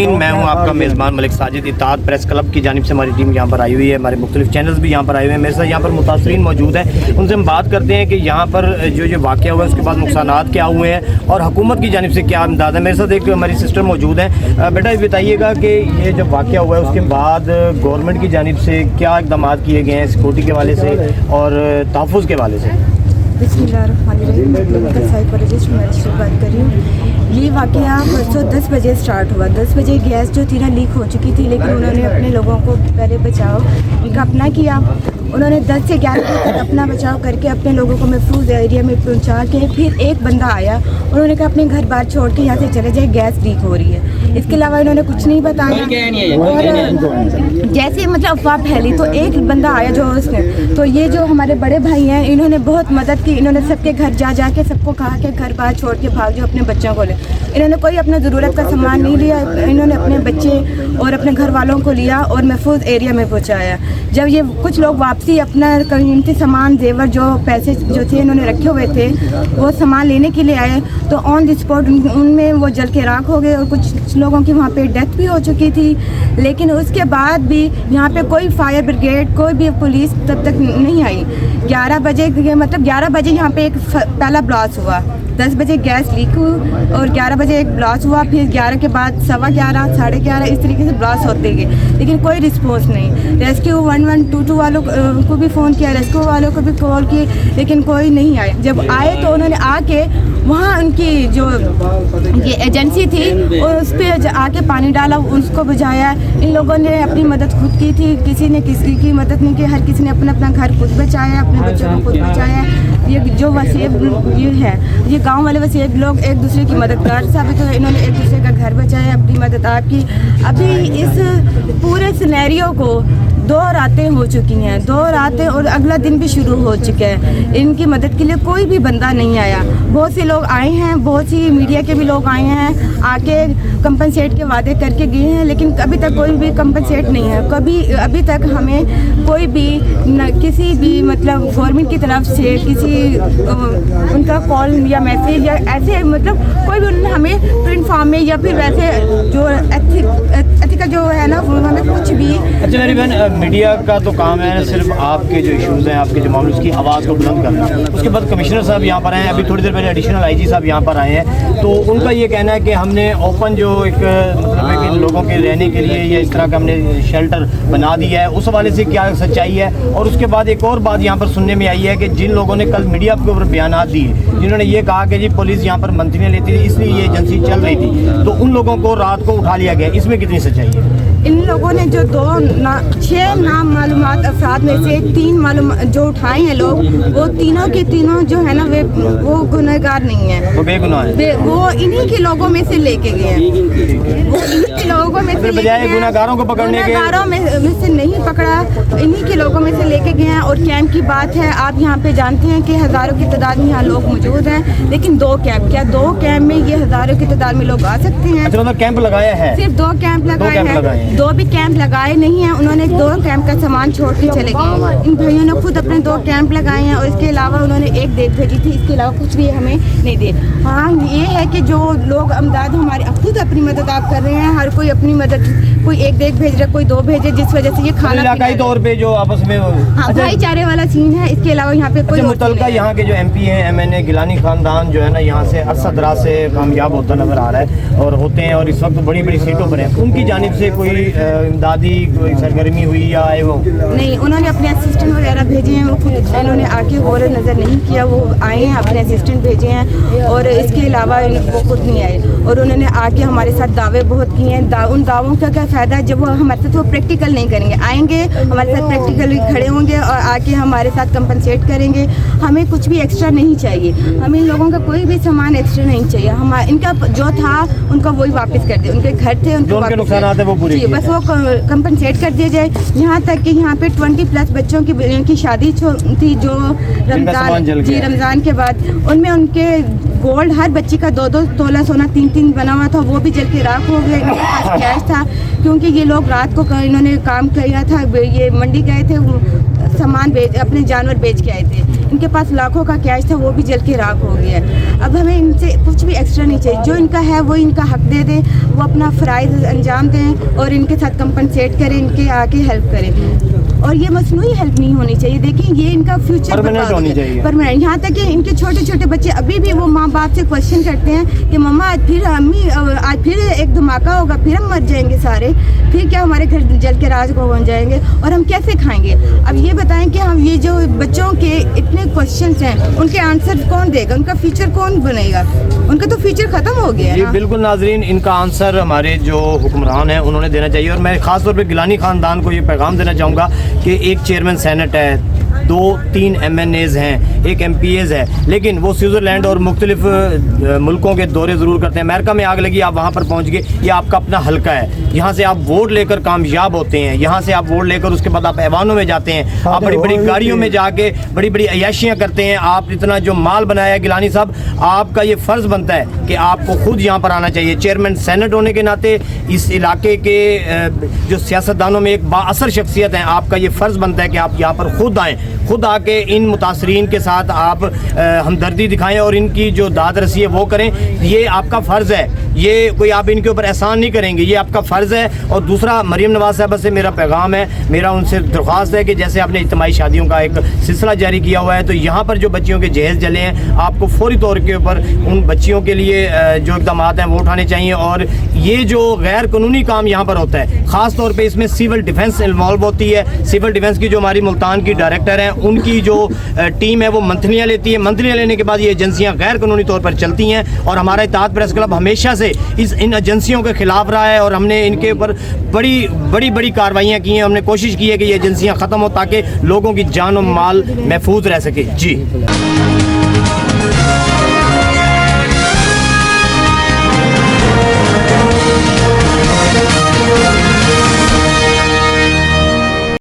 नाज़रीन, मैं हूं आपका मेज़बान मलिक साजिद। इत्तेहाद प्रेस क्लब की जानिब से हमारी टीम यहाँ पर आई हुई है, हमारे मुख्तलिफ चैनल्स भी यहाँ पर आए हुए हैं। मेरे साथ यहाँ पर मुतासरीन मौजूद हैं, उनसे हम बात करते हैं कि यहाँ पर जो वाक़या हुआ है उसके बाद नुकसानात क्या हुए हैं और हुकूमत की जानिब से क्या इमदाद है। मेरे साथ एक हमारी सिस्टर मौजूद है। बेटा ये बताइएगा कि ये जब वाक़या हुआ है उसके बाद गवर्नमेंट की जानिब से क्या इक़दाम किए गए हैं सिक्योरिटी के हवाले से और तहफ़्फ़ुज़ के हवाले से? बिस्मिल्लाहिर्रहमानिर्रहीम। बात कर रही हूँ। ये वाक़या परसों 10 बजे स्टार्ट हुआ। 10 बजे गैस जो थी ना लीक हो चुकी थी, लेकिन उन्होंने अपने लोगों को पहले बचाव उनका अपना किया। उन्होंने 10 से 11 बजे तक अपना बचाव करके अपने लोगों को महफूज एरिया में पहुंचा के फिर एक बंदा आया, उन्होंने कहा अपने घर बार छोड़ के यहाँ से चले जाए, गैस लीक हो रही है। इसके अलावा इन्होंने कुछ नहीं बताया और जैसे मतलब अफवाह फैली तो एक बंदा आया जो उसने, तो ये जो हमारे बड़े भाई हैं इन्होंने बहुत मदद की। इन्होंने सबके घर जा के सबको कहा कि घर बार छोड़ के भाग जाओ, अपने बच्चों को ले। इन्होंने कोई अपना ज़रूरत का सामान नहीं लिया, इन्होंने अपने बच्चे और अपने घर वालों को लिया और महफूज एरिया में पहुँचाया। जब ये कुछ लोग वापसी अपना कीमती सामान जेवर जो पैसे जो थे इन्होंने रखे हुए थे वो सामान लेने के लिए आए तो ऑन द स्पॉट उनमें वो जल के राख हो गए और कुछ लोगों की वहाँ पे डेथ भी हो चुकी थी। लेकिन उसके बाद भी यहाँ पे कोई फायर ब्रिगेड कोई भी पुलिस तब तक नहीं आई। 11 बजे मतलब 11 बजे यहाँ पे एक पहला ब्लास्ट हुआ, 10 बजे गैस लीक हुई और 11 बजे एक ब्लास्ट हुआ, फिर 11 के बाद 11:15 11:30 इस तरीके से ब्लास्ट होते गए, लेकिन कोई रिस्पॉन्स नहीं। रेस्क्यू 1122 वालों को भी फ़ोन किया, रेस्क्यू वालों को भी कॉल की, लेकिन कोई नहीं आए। जब आए तो उन्होंने आके वहाँ उनकी जो ये एजेंसी थी और उस पर आके पानी डाला, उसको बुझाया। इन लोगों ने अपनी मदद खुद की थी, किसी ने किसी की मदद नहीं की, हर किसी ने अपना अपना घर खुद बचाया, अपने बच्चों को खुद बचाया। ये जो वसीब ये है, ये गांव वाले वसीब लोग एक दूसरे की मददगार साबित हुए। इन्होंने एक दूसरे का घर बचाया, अपनी मदद आपकी। अभी इस पूरे सिनेरियो को 2 रातें हो चुकी हैं, 2 रातें और अगला दिन भी शुरू हो चुका है। इनकी मदद के लिए कोई भी बंदा नहीं आया। बहुत से लोग आए हैं, बहुत सी मीडिया के भी लोग आए हैं, आके कंपनसेट के वादे करके गए हैं, लेकिन अभी तक कोई भी कंपनसेट नहीं है। अभी तक हमें कोई भी किसी भी मतलब गवर्नमेंट की तरफ से किसी उनका कॉल या मैसेज या ऐसे मतलब कोई भी उन्होंने हमें प्रिंट फॉर्म में या फिर वैसे जो एथिकल जो है ना वो हमें कुछ भी। अच्छा मेरी बहन, मीडिया का तो काम है सिर्फ आपके जो इश्यूज़ हैं, आपके जो मामले उसकी आवाज़ को बुलंद करना। उसके बाद कमिश्नर साहब यहाँ पर आए हैं, अभी थोड़ी देर पहले एडिशनल आईजी साहब यहाँ पर आए हैं, तो उनका ये कहना है कि हमने ओपन जो एक मतलब है कि लोगों के रहने के लिए या इस तरह का हमने शेल्टर बना दिया है। उस हवाले से क्या सच्चाई है? और उसके बाद एक और बात यहाँ पर सुनने में आई है कि जिन लोगों ने कल मीडिया के ऊपर बयान दिए, जिन्होंने ये कहा कि जी पुलिस यहाँ पर मंथलियाँ लेती थी इसलिए ये एजेंसी चल रही थी, तो उन लोगों को रात को उठा लिया गया, इसमें कितनी सच्चाई है? इन लोगों ने जो 6 नाम मालूमात अफराद में से 3 मालूम जो उठाए हैं लोग, वो तीनों के तीनों जो है ना वो गुनहगार नहीं है, वो बेगुनाह है। वो इन्हीं के लोगों में से लेके गए हैं, वो इन्हीं के लोगों में से बजाय गुनहगारों को पकड़ने के, गुनहगारों में से नहीं पकड़ा, इन्हीं के लोगों में से लेके गए हैं। और कैंप की बात है, आप यहाँ पे जानते हैं कि हज़ारों की तादाद में यहाँ लोग मौजूद हैं, लेकिन 2 कैंप, क्या 2 कैंप में ये हज़ारों की तादाद में लोग आ सकते हैं? अच्छा मतलब कैंप लगाया है, सिर्फ 2 कैंप लगाए हैं, 2 भी कैंप लगाए नहीं हैं। उन्होंने 2 कैंप का सामान छोड़ के चले गए। इन भाइयों ने खुद अपने 2 कैंप लगाए हैं और इसके अलावा उन्होंने एक देख भेजी थी, इसके अलावा कुछ भी हमें नहीं दे। हाँ ये है कि जो लोग अमदाद हमारे खुद अपनी मदद आप कर रहे हैं, हर कोई अपनी मदद, कोई एक देख भेज रहा है, कोई 2 भेजे, जिस वजह से ये खाना इलाकाई तौर पे जो आपस में भाईचारे वाला सीन है। इसके अलावा यहाँ पे कोई मुतलका यहाँ के जो MP हैं MNA गिलानी खानदान जो है ना यहाँ से अरसद रात से कामयाब होता नजर आ रहा है और होते हैं और इस वक्त बड़ी बड़ी सीटों पर हैं, उनकी जानिब से कोई इमदादी कोई सरगर्मी हुई या आए वो नहीं? उन्होंने अपने असिस्टेंट वगैरह भेजे हैं, वो खुद इन्होंने आके गौर नज़र नहीं किया, वो आए हैं अपने असिस्टेंट भेजे हैं और इसके अलावा वो खुद नहीं आए। और उन्होंने आके हमारे साथ दावे बहुत किए हैं। उन दावों का क्या फ़ायदा है जब वो हमारे साथ वो प्रैक्टिकल नहीं करेंगे? आएंगे हमारे साथ प्रैक्टिकली खड़े होंगे और आके हमारे साथ कंपनसेट करेंगे। हमें कुछ भी एक्स्ट्रा नहीं चाहिए, हमें इन लोगों का कोई भी सामान एक्स्ट्रा नहीं चाहिए। हम इनका जो था उनका वही वापस कर दे, उनके घर थे उनके नुकसान आते वो पूरे बस वो कंपनसेट कर दिया जाए। यहाँ तक कि यहाँ पे 20+ बच्चों की शादी थी जो रमज़ान के बाद, उनमें उनके गोल्ड हर बच्ची का 2-2 तोला सोना 3-3 बना हुआ था, वो भी जल के राख हो गया। इनके पास कैश था क्योंकि ये लोग रात को इन्होंने काम किया था, ये मंडी गए थे सामान बेच अपने जानवर बेच के आए थे। इनके पास लाखों का कैश था, वो भी जल के राख हो गया है। अब हमें इनसे कुछ भी एक्स्ट्रा नहीं चाहिए, जो इनका है वो इनका हक दे दें, वो अपना फ़राइज़ अंजाम दें और इनके साथ कंपनसेट करें, इनके आके हेल्प करें। और ये मसनूई हेल्प नहीं होनी चाहिए। देखिए ये इनका फ्यूचर परमानेंट होनी चाहिए, परमानेंट। यहाँ तक कि इनके छोटे छोटे बच्चे अभी भी वो माँ बाप से क्वेश्चन करते हैं कि मम्मा आज फिर अम्मी आज फिर एक धमाका होगा, फिर हम मर जाएंगे सारे, फिर क्या हमारे घर जल के राज को बन जाएंगे और हम कैसे खाएंगे। अब ये बताएं कि हम ये जो बच्चों के इतने क्वेश्चंस हैं उनके आंसर कौन देगा, उनका फ्यूचर कौन बनेगा, उनका तो फ्यूचर ख़त्म हो गया जी ना। बिल्कुल नाजरीन, इनका आंसर हमारे जो हुक्मरान हैं उन्होंने देना चाहिए। और मैं ख़ास तौर पे गिलानी ख़ानदान को ये पैगाम देना चाहूँगा कि एक चेयरमैन सेनेट है, 2-3 MNAs हैं, एक MPAs है, लेकिन वो स्विट्ज़रलैंड और मुख्तलिफ मुल्कों के दौरे ज़रूर करते हैं। अमेरिका में आग लगी, आप वहाँ पर पहुँच गए, ये आपका अपना हल्का है, यहाँ से आप वोट लेकर कामयाब होते हैं, यहाँ से आप वोट लेकर उसके बाद आप ऐवानों में जाते हैं, आप बड़ी बड़ी गाड़ियों में जाके बड़ी बड़ी अयाशियाँ करते हैं। आप इतना जो माल बनाया है गिलानी साहब, आपका ये फ़र्ज़ बनता है कि आपको खुद यहाँ पर आना चाहिए। चेयरमैन सेनेट होने के नाते इस इलाके के जो सियासतदानों में एक बाअसर शख्सियत हैं, आपका ये फ़र्ज़ बनता है कि आप यहाँ पर खुद आएँ, खुद आके इन मुतासरीन के साथ आप हमदर्दी दिखाएं और इनकी जो दाद रसी है वो करें। ये आपका फ़र्ज़ है, ये कोई आप इनके ऊपर एहसान नहीं करेंगे, ये आपका फ़र्ज़ है। और दूसरा, मरीम नवाज़ साहबा से मेरा पैगाम है, मेरा उनसे दरख्वास्त है कि जैसे आपने इज्तिमाई शादियों का एक सिलसिला जारी किया हुआ है, तो यहाँ पर जो बच्चियों के जहेज़ जले हैं, आपको फौरी तौर के ऊपर उन बच्चियों के लिए जो इक़दाम हैं वो उठाने चाहिए। और ये जो गैर कानूनी काम यहाँ पर होता है, ख़ास तौर पर इसमें सिविल डिफेंस इन्वॉल्व होती है। सिविल डिफेंस की जो हमारी मुल्तान की डायरेक्टर हैं, उनकी जो टीम है वो मंथलियाँ लेती है, मंथलियाँ लेने के बाद ये एजेंसियाँ गैर कानूनी तौर पर चलती हैं। और हमारा इत्तेहाद प्रेस क्लब हमेशा से इन एजेंसियों के खिलाफ रहा है और हमने इनके ऊपर बड़ी कार्रवाइयाँ की हैं। हमने कोशिश की है कि ये एजेंसियाँ ख़त्म हो ताकि लोगों की जान और माल महफूज रह सके। जी।